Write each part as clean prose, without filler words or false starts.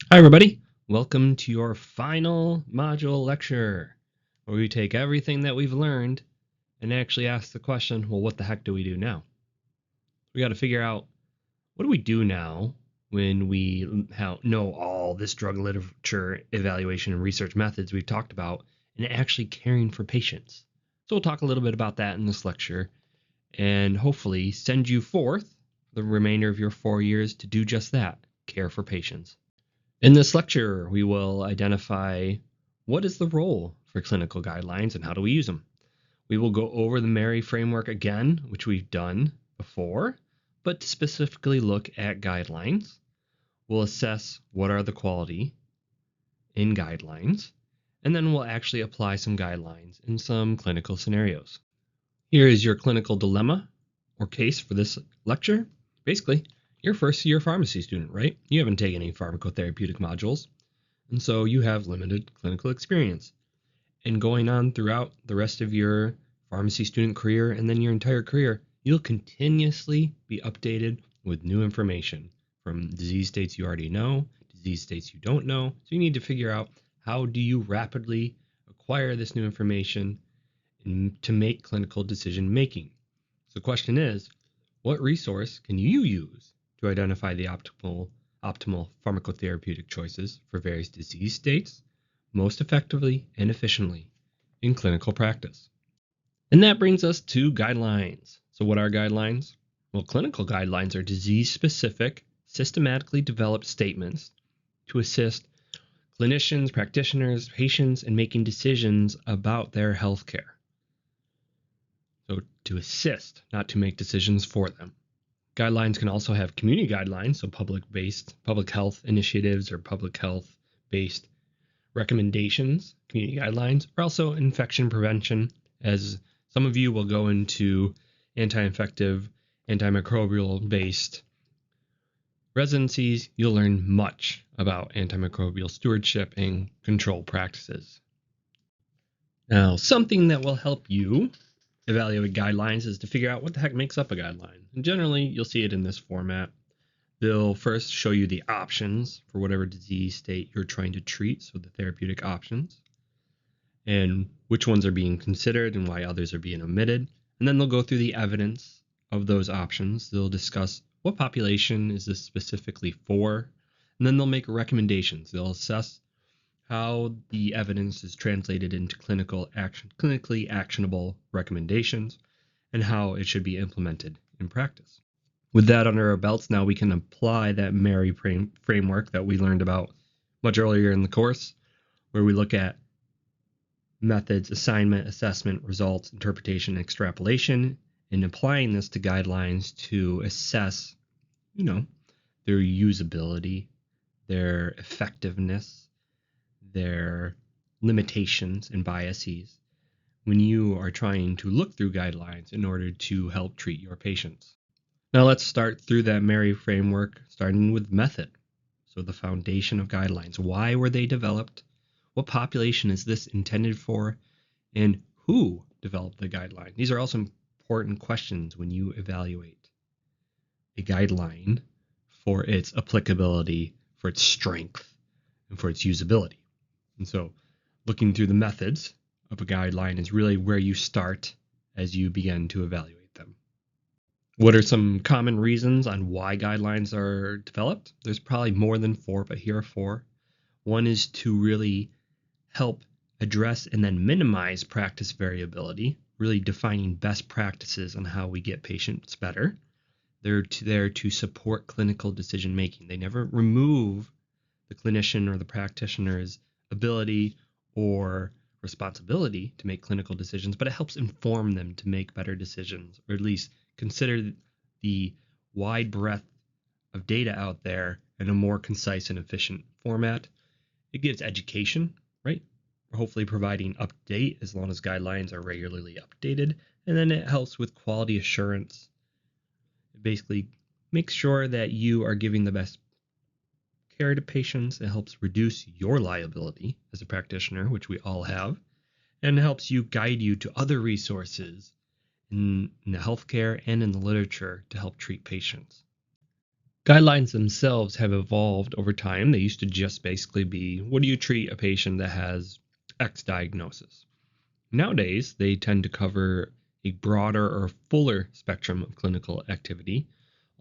Hi, everybody. Welcome to your final module lecture, where we take everything that we've learned and actually ask the question, well, what the heck do we do now? We got to figure out, what do we do now when we know all this drug literature evaluation and research methods we've talked about and actually caring for patients? So we'll talk a little bit about that in this lecture and hopefully send you forth the remainder of your 4 years to do just that, care for patients. In this lecture, we will identify what is the role for clinical guidelines and how do we use them. We will go over the Mary framework again, which we've done before, but to specifically look at guidelines. We'll assess what are the quality in guidelines, and then we'll actually apply some guidelines in some clinical scenarios. Here is your clinical dilemma or case for this lecture. Basically, you're a first-year pharmacy student, right? You haven't taken any pharmacotherapeutic modules, and so you have limited clinical experience. And going on throughout the rest of your pharmacy student career and then your entire career, you'll continuously be updated with new information from disease states you already know, disease states you don't know. So you need to figure out, how do you rapidly acquire this new information to make clinical decision making? So the question is, what resource can you use to identify the optimal pharmacotherapeutic choices for various disease states most effectively and efficiently in clinical practice? And that brings us to guidelines. So what are guidelines? Well, clinical guidelines are disease-specific, systematically developed statements to assist clinicians, practitioners, patients in making decisions about their health care. So to assist, not to make decisions for them. Guidelines can also have community guidelines, so public health initiatives or public health-based recommendations, community guidelines, or also infection prevention, as some of you will go into anti-infective, antimicrobial-based residencies. You'll learn much about antimicrobial stewardship and control practices. Now, something that will help you evaluate guidelines is to figure out what the heck makes up a guideline. And generally, you'll see it in this format. They'll first show you the options for whatever disease state you're trying to treat, so the therapeutic options, and which ones are being considered and why others are being omitted. And then they'll go through the evidence of those options. They'll discuss what population is this specifically for, and then they'll make recommendations. They'll assess how the evidence is translated into clinically actionable recommendations and how it should be implemented in practice. With that under our belts, now we can apply that Mary framework that we learned about much earlier in the course, where we look at methods, assignment, assessment, results, interpretation, extrapolation, and applying this to guidelines to assess, their usability, their effectiveness, their limitations and biases when you are trying to look through guidelines in order to help treat your patients. Now let's start through that Mary framework, starting with method. So the foundation of guidelines. Why were they developed? What population is this intended for? And who developed the guideline? These are also important questions when you evaluate a guideline for its applicability, for its strength, and for its usability. And so looking through the methods of a guideline is really where you start as you begin to evaluate them. What are some common reasons on why guidelines are developed? There's probably more than 4, but here are 4. One is to really help address and then minimize practice variability, really defining best practices on how we get patients better. They're there to support clinical decision making. They never remove the clinician or the practitioner's ability or responsibility to make clinical decisions, but it helps inform them to make better decisions, or at least consider the wide breadth of data out there in a more concise and efficient format. It gives education, right? Hopefully providing update as long as guidelines are regularly updated. And then it helps with quality assurance. It basically makes sure that you are giving the best care to patients. It helps reduce your liability as a practitioner, which we all have, and helps you guide you to other resources in the healthcare and in the literature to help treat patients. Guidelines themselves have evolved over time. They used to just basically be, what do you treat a patient that has X diagnosis? Nowadays, they tend to cover a broader or fuller spectrum of clinical activity,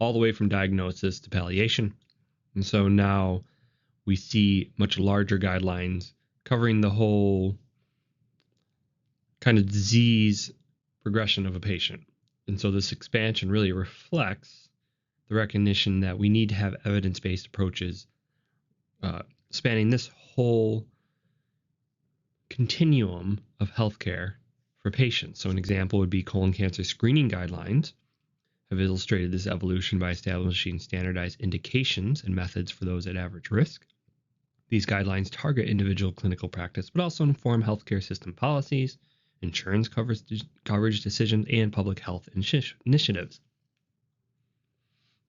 all the way from diagnosis to palliation. And so now we see much larger guidelines covering the whole kind of disease progression of a patient. And so this expansion really reflects the recognition that we need to have evidence-based approaches spanning this whole continuum of healthcare for patients. So an example would be colon cancer screening guidelines have illustrated this evolution by establishing standardized indications and methods for those at average risk. These guidelines target individual clinical practice, but also inform healthcare system policies, insurance coverage decisions, and public health initiatives.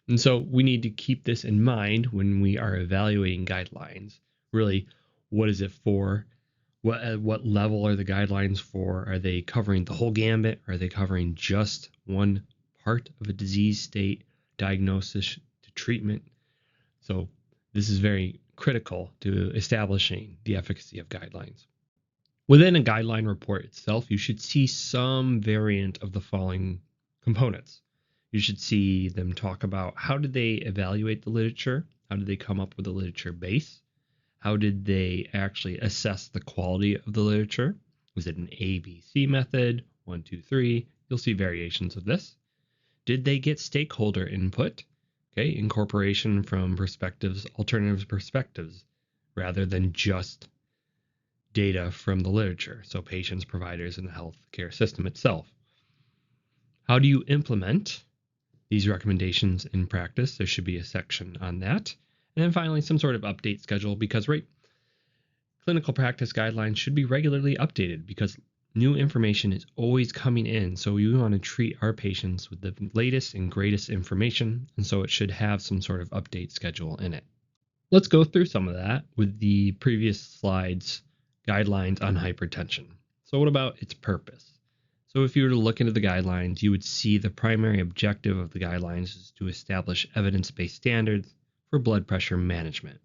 And so we need to keep this in mind when we are evaluating guidelines. Really, what is it for? What level are the guidelines for? Are they covering the whole gambit? Are they covering just one part of a disease state, diagnosis to treatment? So this is very critical to establishing the efficacy of guidelines. Within a guideline report itself, you should see some variant of the following components. You should see them talk about how did they evaluate the literature? How did they come up with a literature base? How did they actually assess the quality of the literature? Was it an ABC method? 1, 2, 3. You'll see variations of this. Did they get stakeholder input? Okay, incorporation from alternative perspectives, rather than just data from the literature. So patients, providers, and the healthcare system itself. How do you implement these recommendations in practice? There should be a section on that. And then finally, some sort of update schedule, because clinical practice guidelines should be regularly updated because new information is always coming in. So we want to treat our patients with the latest and greatest information. And so it should have some sort of update schedule in it. Let's go through some of that with the previous slides, guidelines on hypertension. So what about its purpose? So if you were to look into the guidelines, you would see the primary objective of the guidelines is to establish evidence-based standards for blood pressure management,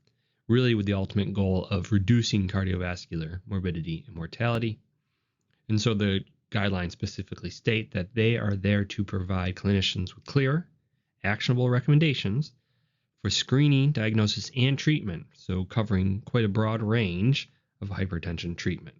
really with the ultimate goal of reducing cardiovascular morbidity and mortality. And so the guidelines specifically state that they are there to provide clinicians with clear, actionable recommendations for screening, diagnosis, and treatment, so covering quite a broad range of hypertension treatment.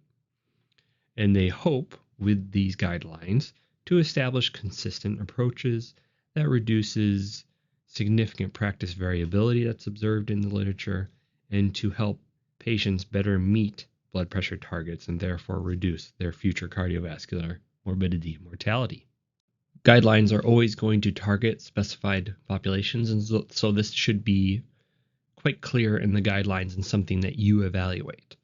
And they hope with these guidelines to establish consistent approaches that reduces significant practice variability that's observed in the literature, and to help patients better meet blood pressure targets and therefore reduce their future cardiovascular morbidity and mortality. Guidelines are always going to target specified populations, and so this should be quite clear in the guidelines and something that you evaluate.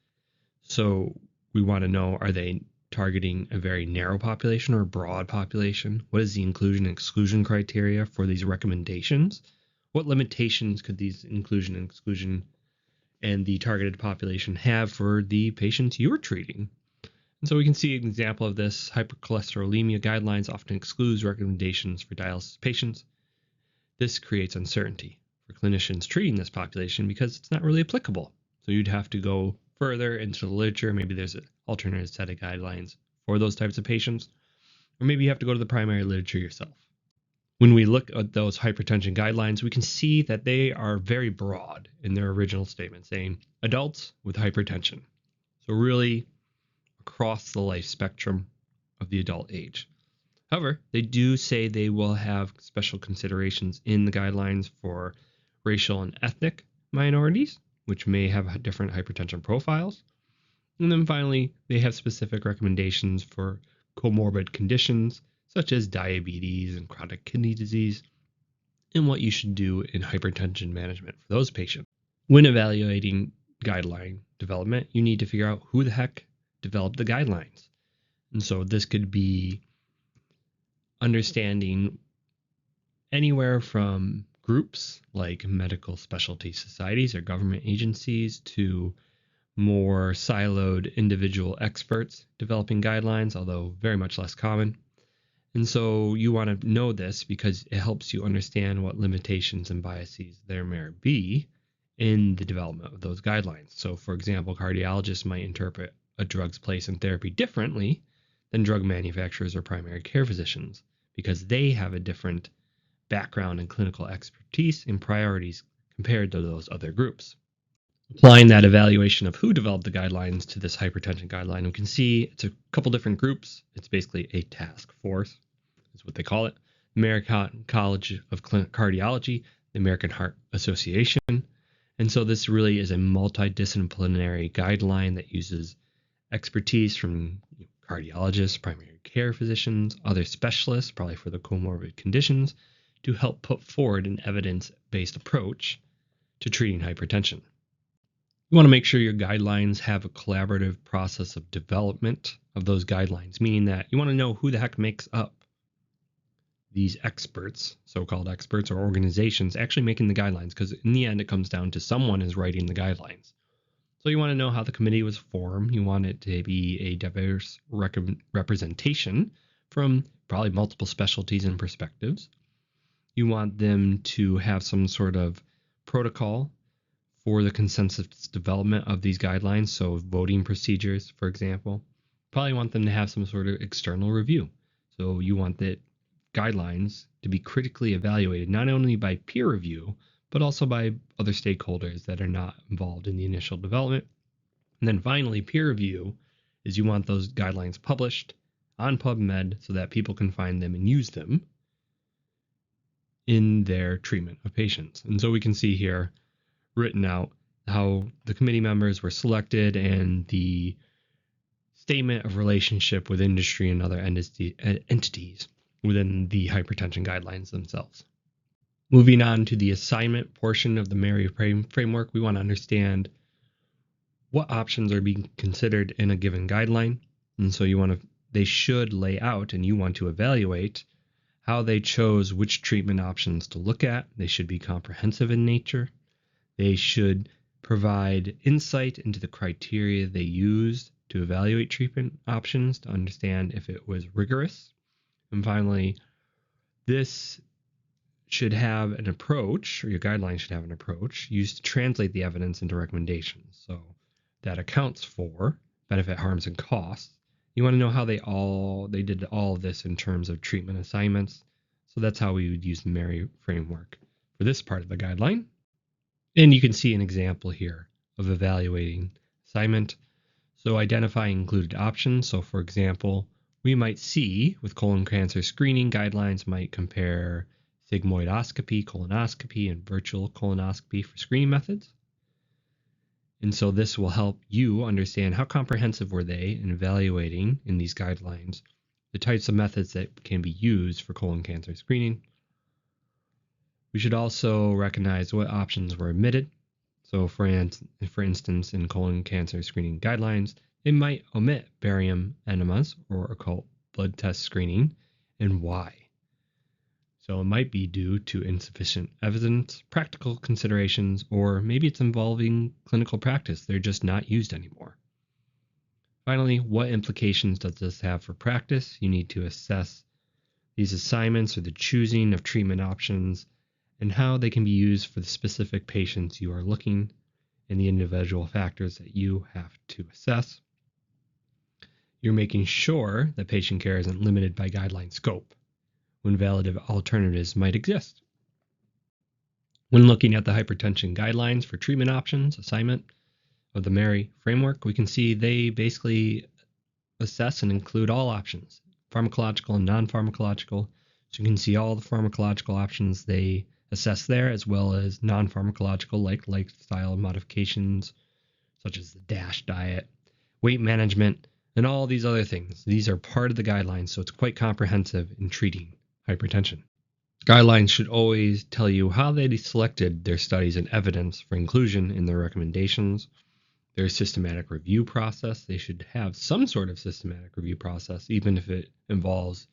So we want to know, are they targeting a very narrow population or a broad population? What is the inclusion and exclusion criteria for these recommendations? What limitations could these inclusion and exclusion and the targeted population have for the patients you're treating? And so we can see an example of this. Hypercholesterolemia guidelines often excludes recommendations for dialysis patients. This creates uncertainty for clinicians treating this population because it's not really applicable. So you'd have to go further into the literature. Maybe there's an alternate set of guidelines for those types of patients, or maybe you have to go to the primary literature yourself. When we look at those hypertension guidelines, we can see that they are very broad in their original statement, saying adults with hypertension. So really across the life spectrum of the adult age. However, they do say they will have special considerations in the guidelines for racial and ethnic minorities, which may have different hypertension profiles. And then finally, they have specific recommendations for comorbid conditions such as diabetes and chronic kidney disease, and what you should do in hypertension management for those patients. When evaluating guideline development, you need to figure out who the heck developed the guidelines. And so this could be understanding anywhere from groups like medical specialty societies or government agencies to more siloed individual experts developing guidelines, although very much less common. And so you want to know this because it helps you understand what limitations and biases there may be in the development of those guidelines. So, for example, cardiologists might interpret a drug's place in therapy differently than drug manufacturers or primary care physicians because they have a different background and clinical expertise and priorities compared to those other groups. Applying that evaluation of who developed the guidelines to this hypertension guideline, we can see it's a couple different groups. It's basically a task force, is what they call it. The American College of Cardiology, the American Heart Association. And so this really is a multidisciplinary guideline that uses expertise from cardiologists, primary care physicians, other specialists, probably for the comorbid conditions, to help put forward an evidence-based approach to treating hypertension. You want to make sure your guidelines have a collaborative process of development of those guidelines, meaning that you want to know who the heck makes up these experts, so-called experts or organizations actually making the guidelines, because in the end it comes down to someone is writing the guidelines. So you want to know how the committee was formed. You want it to be a diverse representation from probably multiple specialties and perspectives. You want them to have some sort of protocol for the consensus development of these guidelines, so voting procedures, for example. Probably want them to have some sort of external review. So you want the guidelines to be critically evaluated, not only by peer review, but also by other stakeholders that are not involved in the initial development. And then finally, peer review is you want those guidelines published on PubMed so that people can find them and use them in their treatment of patients. And so we can see here written out how the committee members were selected and the statement of relationship with industry and other entities within the hypertension guidelines themselves. Moving on to the assignment portion of the Mary framework, we want to understand what options are being considered in a given guideline. And so they should lay out, and you want to evaluate how they chose which treatment options to look at. They should be comprehensive in nature. They should provide insight into the criteria they used to evaluate treatment options to understand if it was rigorous. And finally, this should have an approach, or your guidelines should have an approach used to translate the evidence into recommendations. So that accounts for benefit, harms, and costs. You want to know how they did all of this in terms of treatment assignments. So that's how we would use the Mary framework for this part of the guideline. And you can see an example here of evaluating assignment. So identify included options. So for example, we might see with colon cancer screening guidelines might compare sigmoidoscopy, colonoscopy, and virtual colonoscopy for screening methods. And so this will help you understand how comprehensive were they in evaluating in these guidelines the types of methods that can be used for colon cancer screening. We should also recognize what options were omitted. So for instance, in colon cancer screening guidelines, they might omit barium enemas or occult blood test screening, and why. So it might be due to insufficient evidence, practical considerations, or maybe it's involving clinical practice. They're just not used anymore. Finally, what implications does this have for practice? You need to assess these assignments or the choosing of treatment options and how they can be used for the specific patients you are looking and the individual factors that you have to assess. You're making sure that patient care isn't limited by guideline scope when valid alternatives might exist. When looking at the hypertension guidelines for treatment options, assignment of the Mary framework, we can see they basically assess and include all options, pharmacological and non-pharmacological. So you can see all the pharmacological options they assess there, as well as non-pharmacological like lifestyle modifications, such as the DASH diet, weight management, and all these other things. These are part of the guidelines, so it's quite comprehensive in treating hypertension. Guidelines should always tell you how they selected their studies and evidence for inclusion in their recommendations. Their systematic review process, they should have some sort of systematic review process, even if it involves,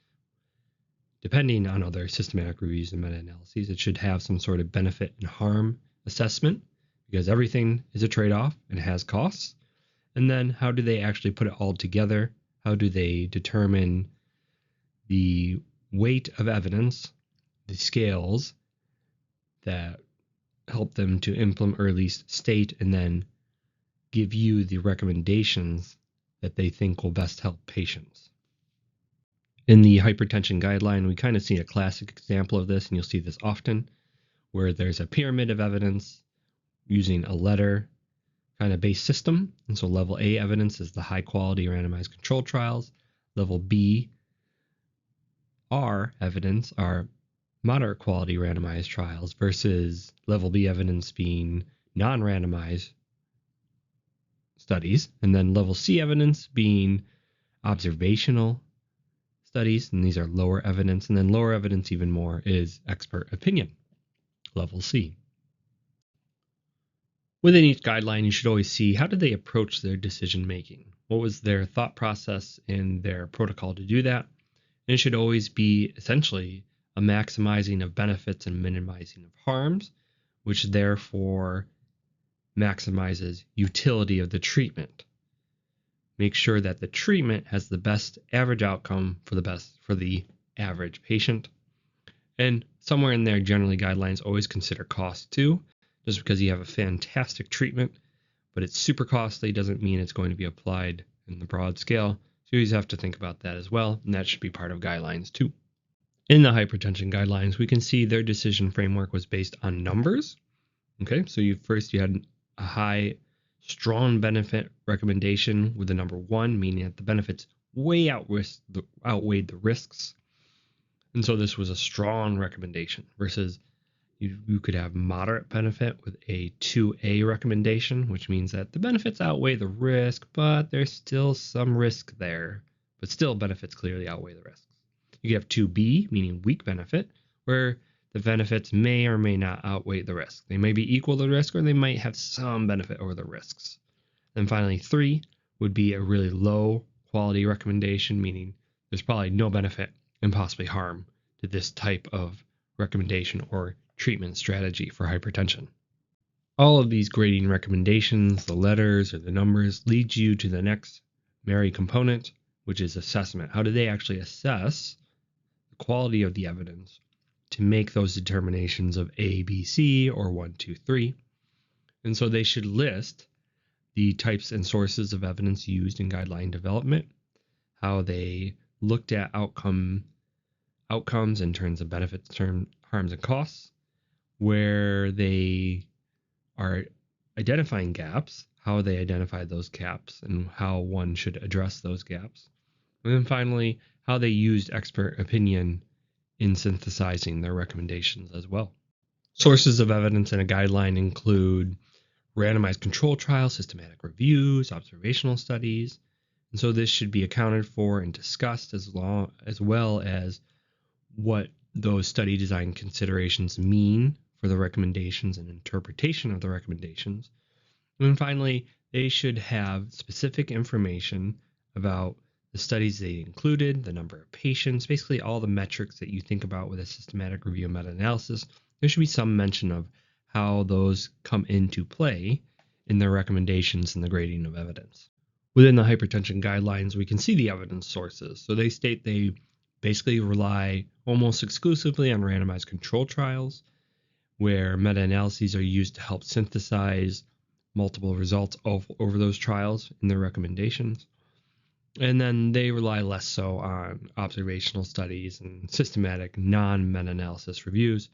depending on other systematic reviews and meta-analyses, it should have some sort of benefit and harm assessment, because everything is a trade-off and has costs. And then how do they actually put it all together? How do they determine the weight of evidence, the scales that help them to implement or at least state and then give you the recommendations that they think will best help patients. In the hypertension guideline, we kind of see a classic example of this, and you'll see this often, where there's a pyramid of evidence using a letter kind of based system. And so level A evidence is the high quality randomized controlled trials. Level B R evidence are moderate quality randomized trials versus level B evidence being non-randomized studies. And then level C evidence being observational studies, and these are lower evidence. And then lower evidence even more is expert opinion, level C. Within each guideline, you should always see how did they approach their decision making? What was their thought process and their protocol to do that? And it should always be essentially a maximizing of benefits and minimizing of harms, which therefore maximizes utility of the treatment. Make sure that the treatment has the best average outcome for the average patient. And somewhere in there, generally guidelines always consider cost too. Just because you have a fantastic treatment, but it's super costly doesn't mean it's going to be applied in the broad scale. So you always have to think about that as well, and that should be part of guidelines too. In the hypertension guidelines, we can see their decision framework was based on numbers. Okay, so you had a high, strong benefit recommendation with the number 1, meaning that the benefits way outweighed the risks. And so this was a strong recommendation versus you could have moderate benefit with a 2A recommendation, which means that the benefits outweigh the risk, but there's still some risk there, but still benefits clearly outweigh the risks. You could have 2B, meaning weak benefit, where the benefits may or may not outweigh the risk. They may be equal to the risk, or they might have some benefit over the risks. Then finally, 3 would be a really low quality recommendation, meaning there's probably no benefit and possibly harm to this type of recommendation or treatment strategy for hypertension. All of these grading recommendations, the letters or the numbers, lead you to the next MARI component, which is assessment. How do they actually assess the quality of the evidence to make those determinations of A, B, C, or 1, 2, 3? And so they should list the types and sources of evidence used in guideline development, how they looked at outcomes in terms of benefits, harms, and costs, where they are identifying gaps, how they identified those gaps, and how one should address those gaps. And then finally, how they used expert opinion in synthesizing their recommendations as well. Sources of evidence in a guideline include randomized control trials, systematic reviews, observational studies. And so this should be accounted for and discussed as well as what those study design considerations mean for the recommendations and interpretation of the recommendations. And then finally, they should have specific information about the studies they included, the number of patients, basically all the metrics that you think about with a systematic review and meta-analysis. There should be some mention of how those come into play in their recommendations and the grading of evidence. Within the hypertension guidelines, we can see the evidence sources. So they state they basically rely almost exclusively on randomized control trials, where meta-analyses are used to help synthesize multiple results over those trials in their recommendations. And then they rely less so on observational studies and systematic non-meta-analysis reviews.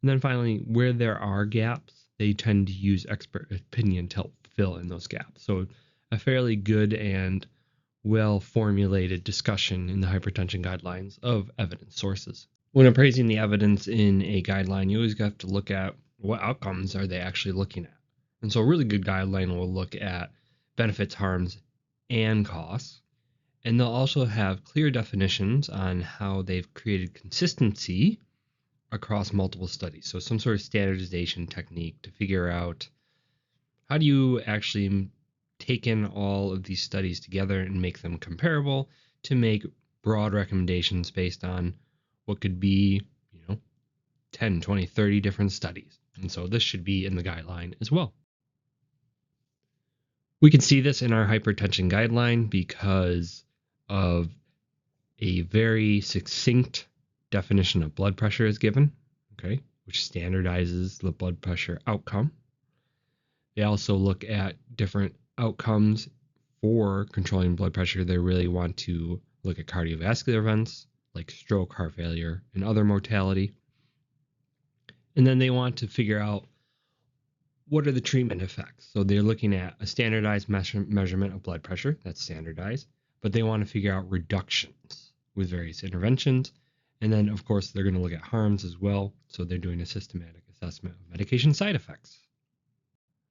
And then finally, where there are gaps, they tend to use expert opinion to help fill in those gaps. So a fairly good and well-formulated discussion in the hypertension guidelines of evidence sources. When appraising the evidence in a guideline, you always have to look at what outcomes are they actually looking at. And so a really good guideline will look at benefits, harms, and costs. And they'll also have clear definitions on how they've created consistency across multiple studies. So some sort of standardization technique to figure out how do you actually take in all of these studies together and make them comparable to make broad recommendations based on what could be, 10, 20, 30 different studies. And so this should be in the guideline as well. We can see this in our hypertension guideline because of a very succinct definition of blood pressure is given, okay, which standardizes the blood pressure outcome. They also look at different outcomes for controlling blood pressure. They really want to look at cardiovascular events like stroke, heart failure, and other mortality. And then they want to figure out what are the treatment effects. So they're looking at a standardized measurement of blood pressure, that's standardized, but they want to figure out reductions with various interventions. And then, of course, they're going to look at harms as well. So they're doing a systematic assessment of medication side effects.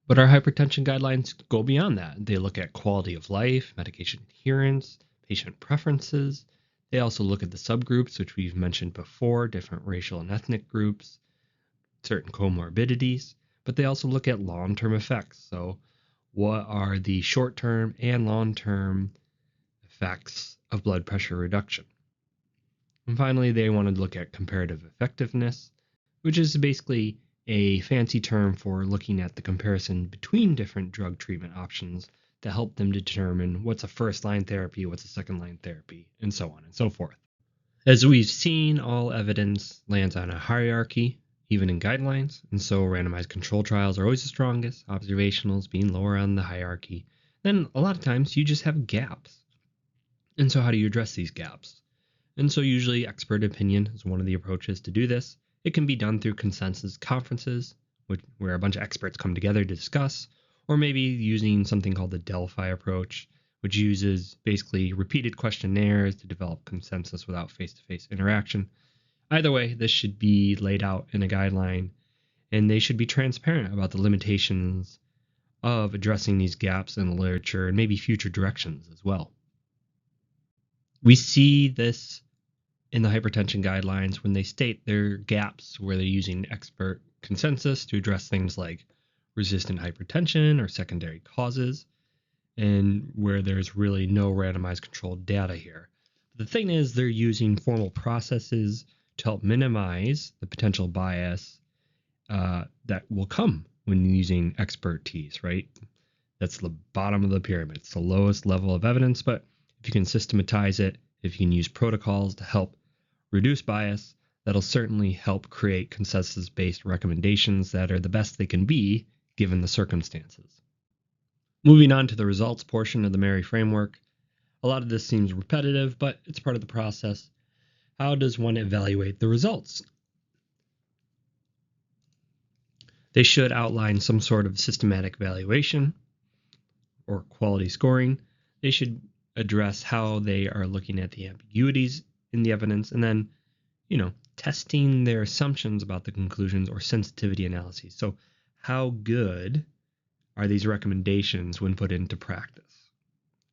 But our hypertension guidelines go beyond that. They look at quality of life, medication adherence, patient preferences. They also look at the subgroups, which we've mentioned before, different racial and ethnic groups, certain comorbidities, but they also look at long-term effects. So what are the short-term and long-term effects of blood pressure reduction? And finally, they want to look at comparative effectiveness, which is basically a fancy term for looking at the comparison between different drug treatment options to help them determine what's a first-line therapy, what's a second-line therapy, and so on and so forth. As we've seen, all evidence lands on a hierarchy, even in guidelines, and so randomized control trials are always the strongest, observationals being lower on the hierarchy. Then a lot of times you just have gaps. And so how do you address these gaps? And so usually expert opinion is one of the approaches to do this. It can be done through consensus conferences, where a bunch of experts come together to discuss, or maybe using something called the Delphi approach, which uses basically repeated questionnaires to develop consensus without face-to-face interaction. Either way, this should be laid out in a guideline, and they should be transparent about the limitations of addressing these gaps in the literature and maybe future directions as well. We see this in the hypertension guidelines when they state there are gaps where they're using expert consensus to address things like resistant hypertension or secondary causes, and where there's really no randomized controlled data here. The thing is, they're using formal processes to help minimize the potential bias that will come when using expertise, right? That's the bottom of the pyramid. It's the lowest level of evidence, but if you can systematize it, if you can use protocols to help reduce bias, that'll certainly help create consensus-based recommendations that are the best they can be given the circumstances. Moving on to the results portion of the Mary framework. A lot of this seems repetitive, but it's part of the process. How does one evaluate the results? They should outline some sort of systematic evaluation or quality scoring. They should address how they are looking at the ambiguities in the evidence, and then, testing their assumptions about the conclusions or sensitivity analyses. So how good are these recommendations when put into practice?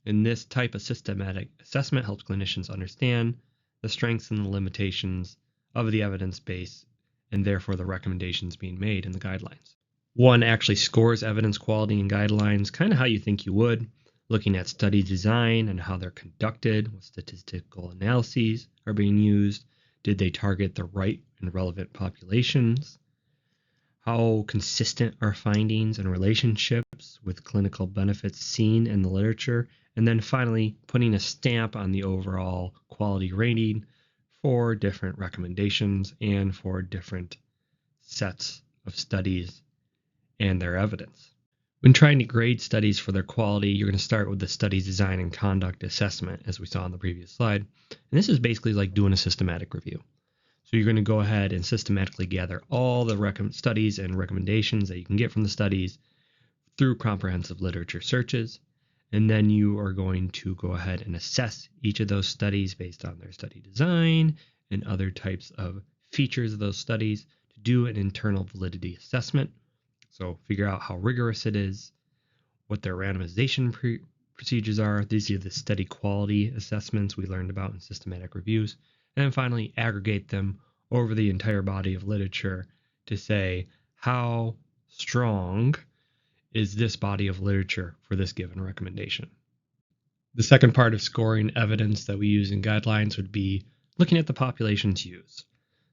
And this type of systematic assessment helps clinicians understand the strengths and the limitations of the evidence base, and therefore the recommendations being made in the guidelines. One actually scores evidence quality in guidelines, kind of how you think you would, looking at study design and how they're conducted, what statistical analyses are being used, did they target the right and relevant populations, how consistent are findings and relationships with clinical benefits seen in the literature, and then finally putting a stamp on the overall quality rating for different recommendations and for different sets of studies and their evidence. When trying to grade studies for their quality, you're going to start with the study design and conduct assessment, as we saw on the previous slide. And this is basically like doing a systematic review. So you're going to go ahead and systematically gather all the studies and recommendations that you can get from the studies through comprehensive literature searches. And then you are going to go ahead and assess each of those studies based on their study design and other types of features of those studies to do an internal validity assessment. So figure out how rigorous it is, what their randomization procedures are. These are the study quality assessments we learned about in systematic reviews. And then finally, aggregate them over the entire body of literature to say how strong is this body of literature for this given recommendation. The second part of scoring evidence that we use in guidelines would be looking at the populations used.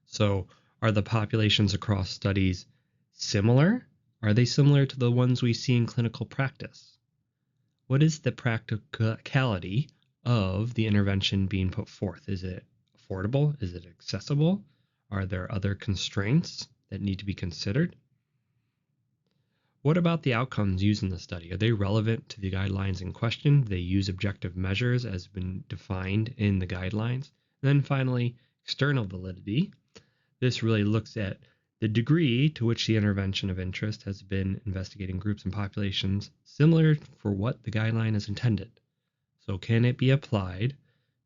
So are the populations across studies similar? Are they similar to the ones we see in clinical practice? What is the practicality of the intervention being put forth? Is it affordable? Is it accessible? Are there other constraints that need to be considered? What about the outcomes used in the study? Are they relevant to the guidelines in question? Do they use objective measures as been defined in the guidelines? And then finally, external validity. This really looks at the degree to which the intervention of interest has been investigating groups and populations similar for what the guideline is intended. So can it be applied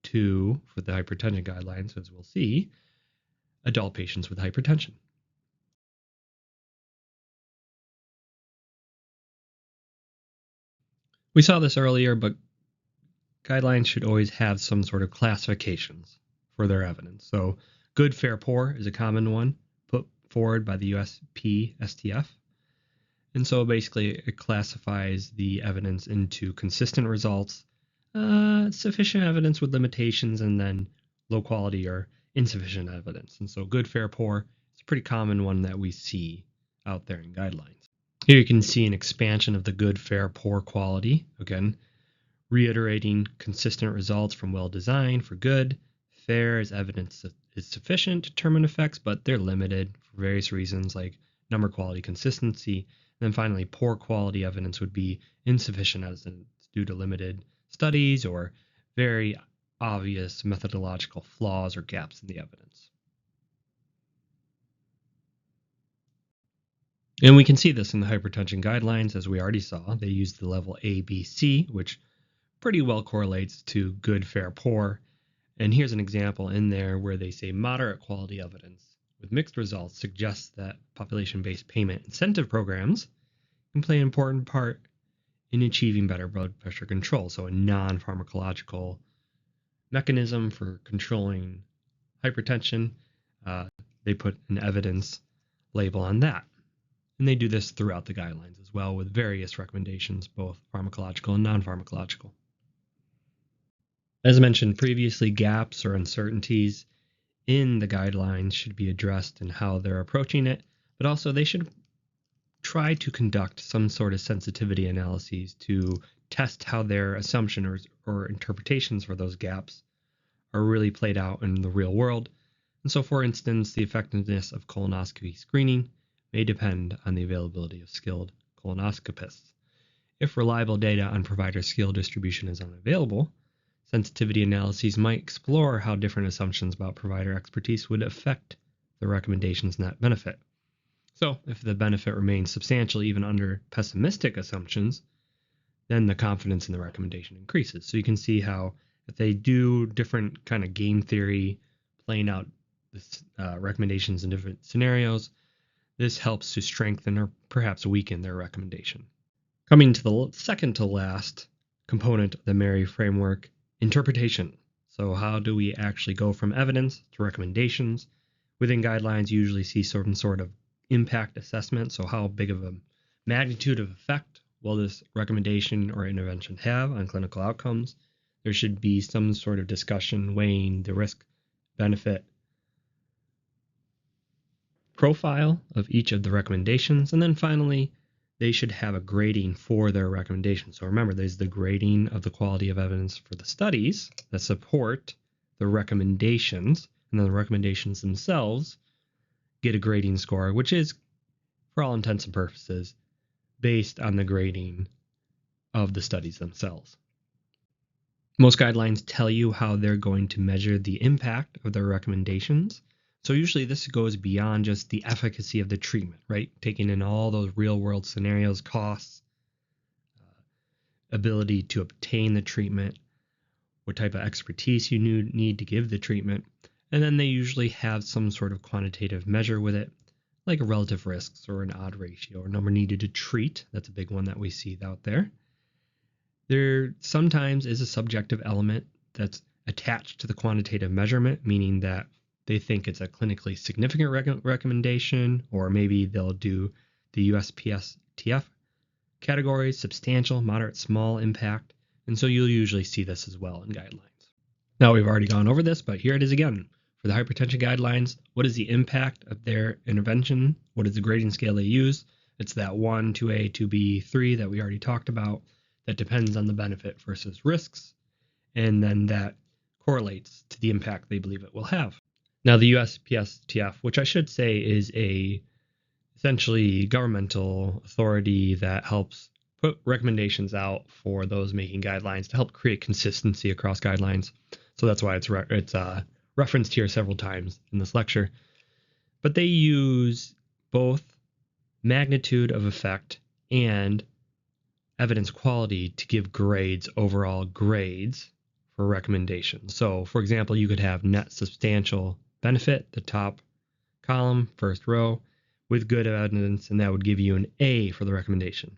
to, for the hypertension guidelines, as we'll see, adult patients with hypertension? We saw this earlier, but guidelines should always have some sort of classifications for their evidence. So good, fair, poor is a common one put forward by the USPSTF. And so basically it classifies the evidence into consistent results, sufficient evidence with limitations, and then low quality or insufficient evidence. And so good, fair, poor is a pretty common one that we see out there in guidelines. Here you can see an expansion of the good, fair, poor quality. Again, reiterating consistent results from well-designed for good. Fair is evidence that is sufficient to determine effects, but they're limited for various reasons like number, quality, consistency. And then finally, poor quality evidence would be insufficient as it's due to limited studies or very obvious methodological flaws or gaps in the evidence. And we can see this in the hypertension guidelines, as we already saw. They use the level A, B, C, which pretty well correlates to good, fair, poor. And here's an example in there where they say moderate quality evidence with mixed results suggests that population-based payment incentive programs can play an important part in achieving better blood pressure control. So a non-pharmacological mechanism for controlling hypertension. They put an evidence label on that. And they do this throughout the guidelines as well with various recommendations, both pharmacological and non-pharmacological. As mentioned previously, gaps or uncertainties in the guidelines should be addressed in how they're approaching it, but also they should try to conduct some sort of sensitivity analyses to test how their assumptions or interpretations for those gaps are really played out in the real world. And so, for instance, the effectiveness of colonoscopy screening may depend on the availability of skilled colonoscopists. If reliable data on provider skill distribution is unavailable, sensitivity analyses might explore how different assumptions about provider expertise would affect the recommendation's net benefit. So, if the benefit remains substantial even under pessimistic assumptions, then the confidence in the recommendation increases. So you can see how if they do different kind of game theory, playing out the recommendations in different scenarios, this helps to strengthen or perhaps weaken their recommendation. Coming to the second to last component of the Mary framework, interpretation. So how do we actually go from evidence to recommendations? Within guidelines, you usually see some sort of impact assessment. So how big of a magnitude of effect will this recommendation or intervention have on clinical outcomes? There should be some sort of discussion weighing the risk-benefit profile of each of the recommendations. And then finally, they should have a grading for their recommendations. So remember, there's the grading of the quality of evidence for the studies that support the recommendations, and then the recommendations themselves get a grading score, which is, for all intents and purposes, based on the grading of the studies themselves. Most guidelines tell you how they're going to measure the impact of their recommendations. So usually this goes beyond just the efficacy of the treatment, right? Taking in all those real world scenarios, costs, ability to obtain the treatment, what type of expertise you need to give the treatment. And then they usually have some sort of quantitative measure with it, like relative risks or an odd ratio or number needed to treat. That's a big one that we see out there. There sometimes is a subjective element that's attached to the quantitative measurement, meaning that they think it's a clinically significant recommendation, or maybe they'll do the USPSTF categories, substantial, moderate, small impact. And so you'll usually see this as well in guidelines. Now we've already gone over this, but here it is again. For the hypertension guidelines, what is the impact of their intervention? What is the grading scale they use? It's that 1, 2A, 2B, 3 that we already talked about that depends on the benefit versus risks. And then that correlates to the impact they believe it will have. Now, the USPSTF, which I should say is a essentially governmental authority that helps put recommendations out for those making guidelines to help create consistency across guidelines. So that's why it's referenced here several times in this lecture. But they use both magnitude of effect and evidence quality to give grades, overall grades for recommendations. So, for example, you could have net substantial benefit, the top column, first row, with good evidence, and that would give you an A for the recommendation.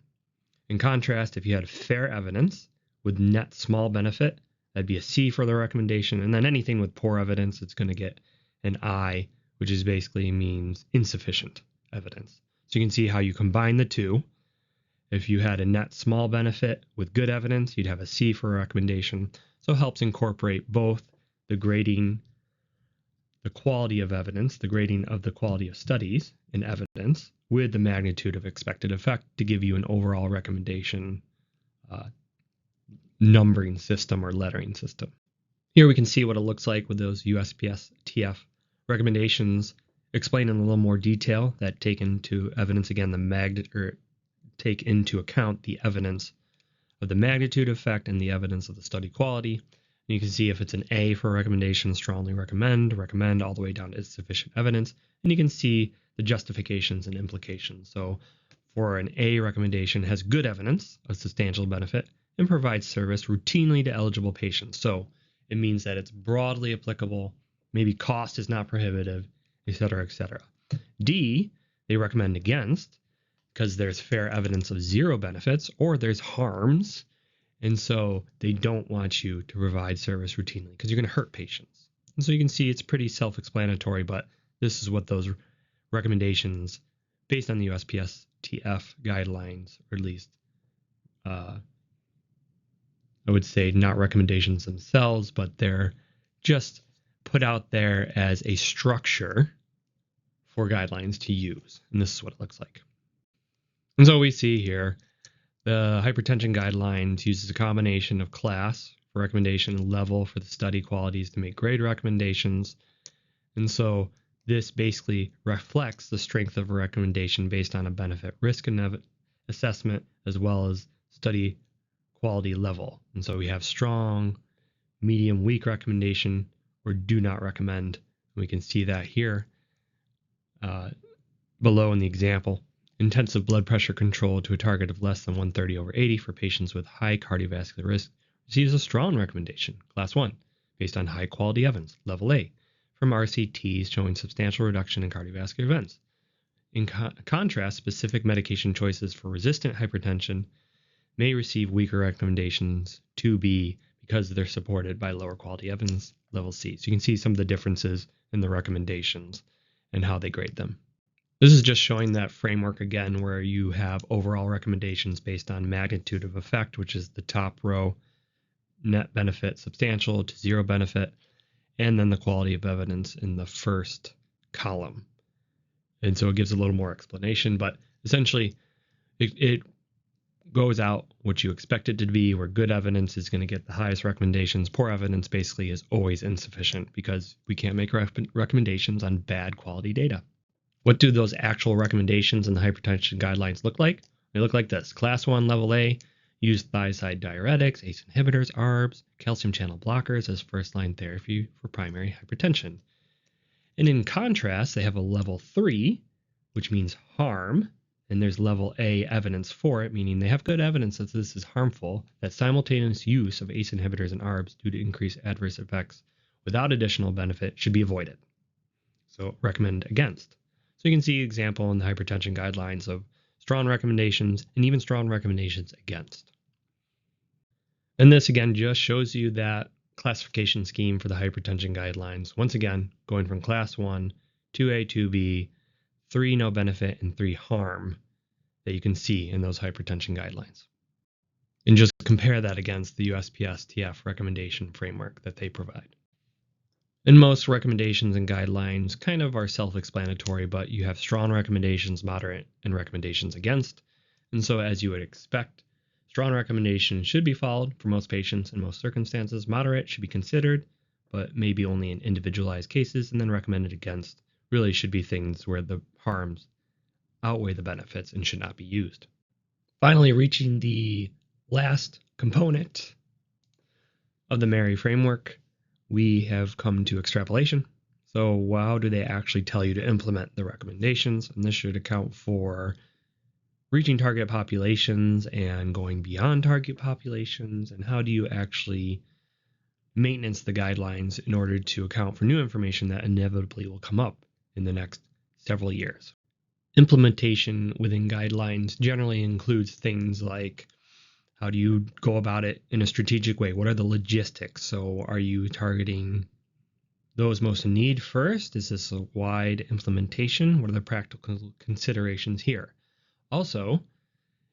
In contrast, if you had fair evidence with net small benefit, that'd be a C for the recommendation. And then anything with poor evidence, it's going to get an I, which is basically means insufficient evidence. So you can see how you combine the two. If you had a net small benefit with good evidence, you'd have a C for a recommendation. So it helps incorporate both the grading, the quality of evidence, the grading of the quality of studies and evidence with the magnitude of expected effect to give you an overall recommendation numbering system or lettering system. Here we can see what it looks like with those USPSTF recommendations explained in a little more detail that take into evidence again take into account the evidence of the magnitude effect and the evidence of the study quality. And you can see if it's an A for a recommendation, strongly recommend all the way down to sufficient evidence. And you can see the justifications and implications. So for an A recommendation has good evidence of substantial benefit and provides service routinely to eligible patients. So it means that it's broadly applicable, maybe cost is not prohibitive, et cetera, et cetera. D, they recommend against because there's fair evidence of zero benefits or there's harms. And so they don't want you to provide service routinely because you're going to hurt patients. And so you can see it's pretty self-explanatory, but this is what those recommendations based on the USPSTF guidelines, or at least I would say not recommendations themselves, but they're just put out there as a structure for guidelines to use. And this is what it looks like. And so we see here, the hypertension guidelines uses a combination of class for recommendation and level for the study qualities to make grade recommendations. And so this basically reflects the strength of a recommendation based on a benefit risk assessment as well as study quality level. And so we have strong, medium, weak recommendation or do not recommend. We can see that here below in the example. Intensive blood pressure control to a target of less than 130/80 for patients with high cardiovascular risk receives a strong recommendation, class 1, based on high quality evidence, level A, from RCTs showing substantial reduction in cardiovascular events. In contrast, specific medication choices for resistant hypertension may receive weaker recommendations, 2B, because they're supported by lower quality evidence, level C. So you can see some of the differences in the recommendations and how they grade them. This is just showing that framework again where you have overall recommendations based on magnitude of effect, which is the top row, net benefit substantial to zero benefit, and then the quality of evidence in the first column. And so it gives a little more explanation, but essentially it goes out what you expect it to be, where good evidence is going to get the highest recommendations. Poor evidence basically is always insufficient because we can't make recommendations on bad quality data. What do those actual recommendations in the hypertension guidelines look like? They look like this. Class 1, level A, use thiazide diuretics, ACE inhibitors, ARBs, calcium channel blockers as first-line therapy for primary hypertension. And in contrast, they have a level 3, which means harm, and there's level A evidence for it, meaning they have good evidence that this is harmful, that simultaneous use of ACE inhibitors and ARBs due to increased adverse effects without additional benefit should be avoided. So recommend against. So you can see an example in the hypertension guidelines of strong recommendations and even strong recommendations against. And this again just shows you that classification scheme for the hypertension guidelines. Once again, going from class 1, 2A, 2B, 3 no benefit, and 3 harm that you can see in those hypertension guidelines. And just compare that against the USPSTF recommendation framework that they provide. And most recommendations and guidelines kind of are self-explanatory, but you have strong recommendations, moderate, and recommendations against. And so as you would expect, strong recommendations should be followed for most patients in most circumstances. Moderate should be considered, but maybe only in individualized cases, and then recommended against really should be things where the harms outweigh the benefits and should not be used. Finally, reaching the last component of the Mary framework, we have come to extrapolation. So how do they actually tell you to implement the recommendations? And this should account for reaching target populations and going beyond target populations, and how do you actually maintenance the guidelines in order to account for new information that inevitably will come up in the next several years. Implementation within guidelines generally includes things like how do you go about it in a strategic way? What are the logistics? So are you targeting those most in need first? Is this a wide implementation? What are the practical considerations here? Also,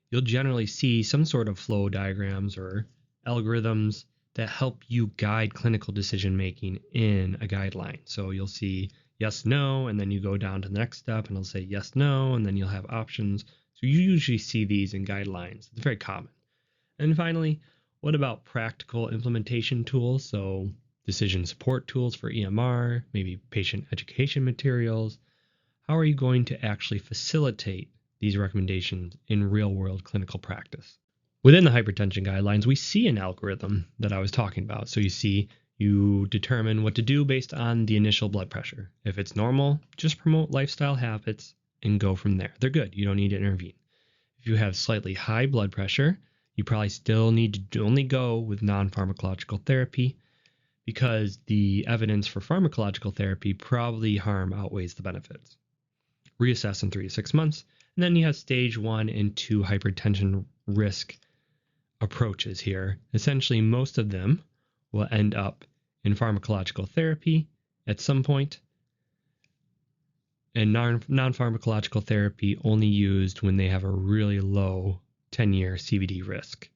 you'll generally see some sort of flow diagrams or algorithms that help you guide clinical decision making in a guideline. So you'll see yes, no, and then you go down to the next step and it'll say yes, no, and then you'll have options. So you usually see these in guidelines. It's very common. And finally, what about practical implementation tools? So decision support tools for EMR, maybe patient education materials. How are you going to actually facilitate these recommendations in real-world clinical practice? Within the hypertension guidelines, we see an algorithm that I was talking about. So you determine what to do based on the initial blood pressure. If it's normal, just promote lifestyle habits and go from there. They're good. You don't need to intervene. If you have slightly high blood pressure, you probably still need to only go with non-pharmacological therapy because the evidence for pharmacological therapy probably harm outweighs the benefits. Reassess in 3 to 6 months. And then you have stage 1 and 2 hypertension risk approaches here. Essentially, most of them will end up in pharmacological therapy at some point, and non-pharmacological therapy only used when they have a really low 10-year CVD risk.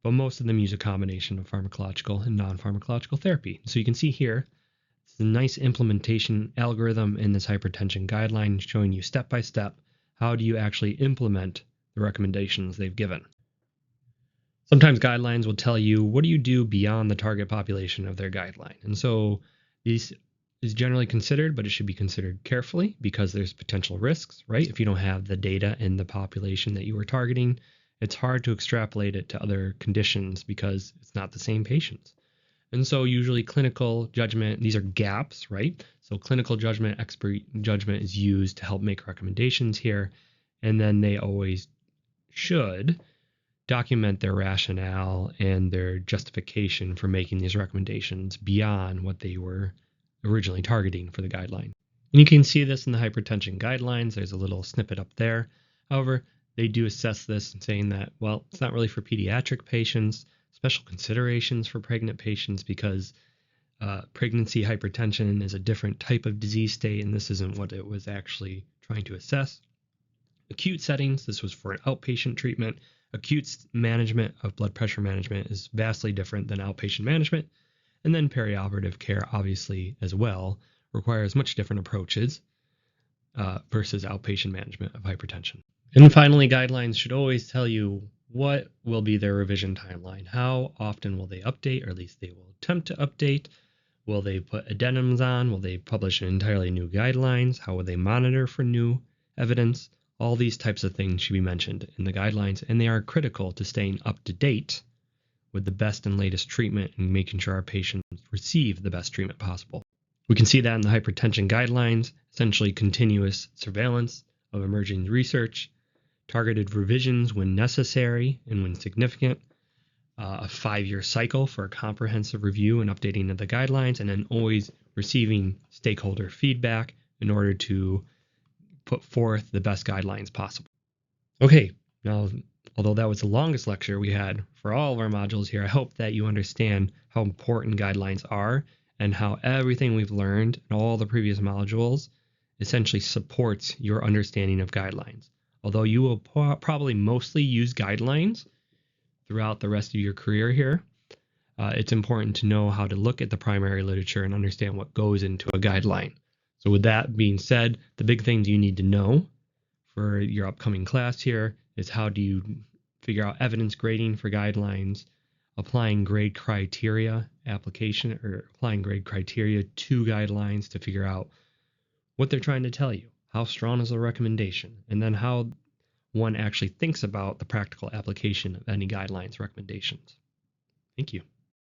But most of them use a combination of pharmacological and non-pharmacological therapy. So you can see here, it's a nice implementation algorithm in this hypertension guideline showing you step by step how do you actually implement the recommendations they've given. Sometimes guidelines will tell you what do you do beyond the target population of their guideline. And so this is generally considered, but it should be considered carefully because there's potential risks, right? If you don't have the data in the population that you were targeting, it's hard to extrapolate it to other conditions because it's not the same patients. And so usually clinical judgment, these are gaps, right? So clinical judgment, expert judgment is used to help make recommendations here. And then they always should document their rationale and their justification for making these recommendations beyond what they were originally targeting for the guideline. And you can see this in the hypertension guidelines. There's a little snippet up there. However, they do assess this saying that, well, it's not really for pediatric patients, special considerations for pregnant patients because pregnancy hypertension is a different type of disease state, and this isn't what it was actually trying to assess. Acute settings, this was for an outpatient treatment. Acute management of blood pressure management is vastly different than outpatient management. And then perioperative care, obviously, as well, requires much different approaches versus outpatient management of hypertension. And finally, guidelines should always tell you what will be their revision timeline. How often will they update, or at least they will attempt to update? Will they put addendums on? Will they publish entirely new guidelines? How will they monitor for new evidence? All these types of things should be mentioned in the guidelines, and they are critical to staying up to date with the best and latest treatment and making sure our patients receive the best treatment possible. We can see that in the hypertension guidelines, essentially continuous surveillance of emerging research, targeted revisions when necessary and when significant, a 5-year cycle for a comprehensive review and updating of the guidelines, and then always receiving stakeholder feedback in order to put forth the best guidelines possible. Okay, now, although that was the longest lecture we had for all of our modules here, I hope that you understand how important guidelines are and how everything we've learned in all the previous modules essentially supports your understanding of guidelines. Although you will probably mostly use guidelines throughout the rest of your career here, it's important to know how to look at the primary literature and understand what goes into a guideline. So with that being said, the big things you need to know for your upcoming class here is how do you figure out evidence grading for guidelines, applying grade criteria application or applying grade criteria to guidelines to figure out what they're trying to tell you. How strong is the recommendation? And then how one actually thinks about the practical application of any guidelines recommendations. Thank you.